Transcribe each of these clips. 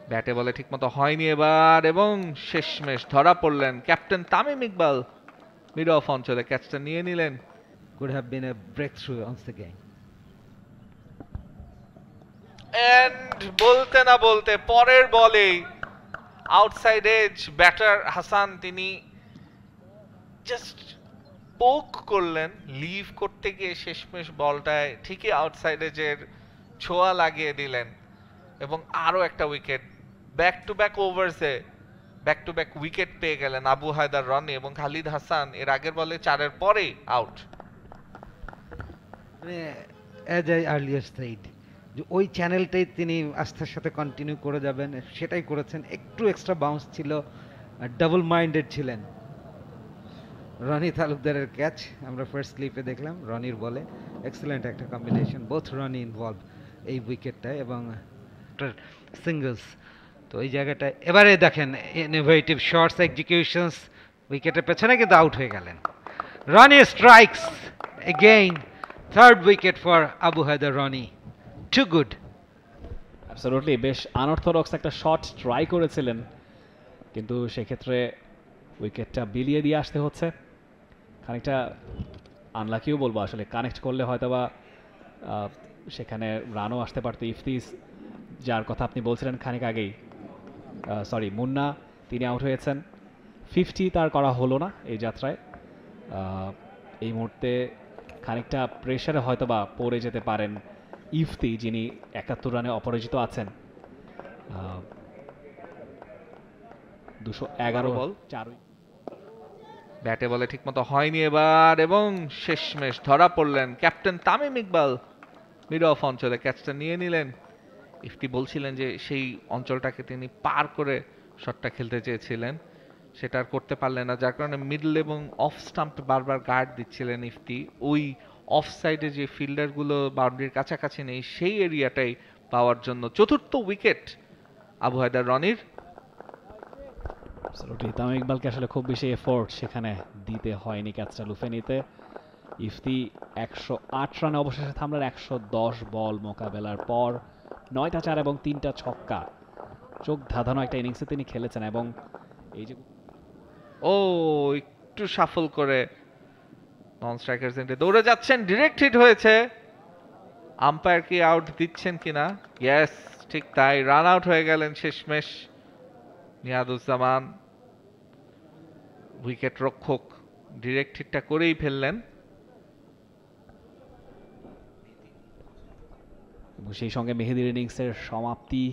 ব্যাটে বলে ঠিকমতো হয়নি এবার, এবং শেষমেশ ধরা পড়লেন captain Tamim Iqbal. Mid of অঞ্চলে ক্যাচটা নিয়ে নিলেন। Could have been a breakthrough once again. And বলতে না বলতে পরের বলেই আউটসাইড এজ ব্যাটার হাসান তিনি জাস্ট পোক করলেন, লিভ করতে গিয়ে শেষমেশ বলটায় ঠিকই আউটসাইড এজের ছোঁয়া লাগিয়ে দিলেন, এবং আরো একটা উইকেট। ব্যাক টু ব্যাক ওভার্সে ব্যাক টু ব্যাক উইকেট পেয়ে গেলেন আবু হায়দার রনি, এবং খালিদ হাসান এর আগের বলে 4-এর পরে out. As I earlier said, যে ওই চ্যানেলটাই তিনি আস্থার সাথে কন্টিনিউ করে যাবেন, সেটাই করেছেন। একটু এক্সট্রা বাউন্স ছিল, ডাবল মাইন্ডেড ছিলেন। রনি তালুকদারের ক্যাচ আমরা ফার্স্ট ক্লিপে দেখলাম, রনির বলে এক্সেলেন্ট একটা কম্বিনেশন, বোথ রনি ইনভলভ এই উইকেটটায়, এবং সিঙ্গলস। তো এই জায়গাটায় এবারে দেখেন ইনোভেটিভ শর্টস এক্সিকিউশনস, উইকেটের পেছনে কিন্তু আউট হয়ে গেলেন। Rony strikes again, third wicket for Abu Haider Rony. Too good. Absolutely, বেশ আনঅর্থোডক্স একটা শট ট্রাই করেছিলেন, কিন্তু সেক্ষেত্রে উইকেটটা বিলিয়ে দিয়ে আসতে হচ্ছে। খানিকটা আনলাকিও বলবো আসলে, কানেক্ট করলে হয়তো বা সেখানে রানও আসতে পারতো। ইফতিস, যার কথা আপনি বলছিলেন খানিক আগেই, সরি মুন্না, তিনি আউট হয়েছেন। 50 তার করা হলো না এই যাত্রায়। এই মুহূর্তে খানিকটা প্রেশারে হয়তো বা পড়ে যেতে পারেন ইফতি, যিনি 71 রানে অপরাজিত আছেন। 211 বল, 4। ব্যাটে বলে ঠিকমতো হয়নি এবার, এবং শেষমেশ ধরা পড়লেন captain Tamim Iqbal. Mid of অঞ্চলে ক্যাচটা নিয়ে নিলেন। ইফতি বলছিলেন যে সেই অঞ্চলটাকে তিনি পার করে শটটা খেলতে চেয়েছিলেন, সেটা আর করতে পারলেন না, যার কারণে মিডল এবং অফ স্টাম্প বারবার গার্ড দিচ্ছিলেন ইফতি। ওই অফ সাইডে যে ফিল্ডারগুলো বাউন্ডারির কাছাকাছি নেই, সেই এরিয়াটাই পাওয়ার জন্য। চতুর্থ উইকেট আবু হায়দার রনির। তামিম ইকবালকে আসলে খুব বেশি এফোর্ট সেখানে দিতে হয়নি ক্যাচটা লুফে নিতে। ইফতি 108 রানে অবশেষে থামলেন 110 বল মোকাবেলার পর। 9টা 4 এবং 3টা ছক্কা, চোখ ধাঁধানো একটা ইনিংসে তিনি খেলেছেন। এবং এই যে একটু শাফল করে নন স্ট্রাইকার সেন্টে দৌড়ে যাচ্ছেন, ডিরেক্ট হিট হয়েছে। আম্পায়ার কি আউট দিচ্ছেন কিনা? ইয়েস, ঠিক তাই, রান আউট হয়ে গেলেন শেষমেশ নিয়াদুজ্জামান। উইকেট রক্ষক ডিরেক্ট হিটটা করেই ফেললেন। সেই সঙ্গে মেহেদির ইনিংসের সমাপ্তি।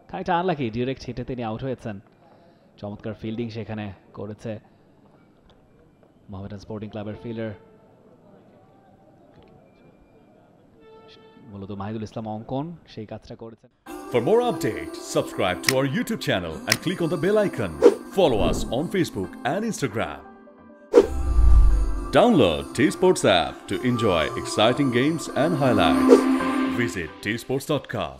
খানিকটা আনলাকি, ডিরেক্ট হিটে তিনি আউট হয়েছেন। চমৎকার ফিল্ডিং সেখানে করেছে মোহামেডান স্পোর্টিং ক্লাবের ফিল্ডার, মূলত মাহিদুল ইসলাম অঙ্কন সেই কাজটা করেছেন। For more updates, subscribe to our YouTube channel and click on the bell icon. Follow us on Facebook and Instagram. Download T-Sports app to enjoy exciting games and highlights. Visit tsports.com.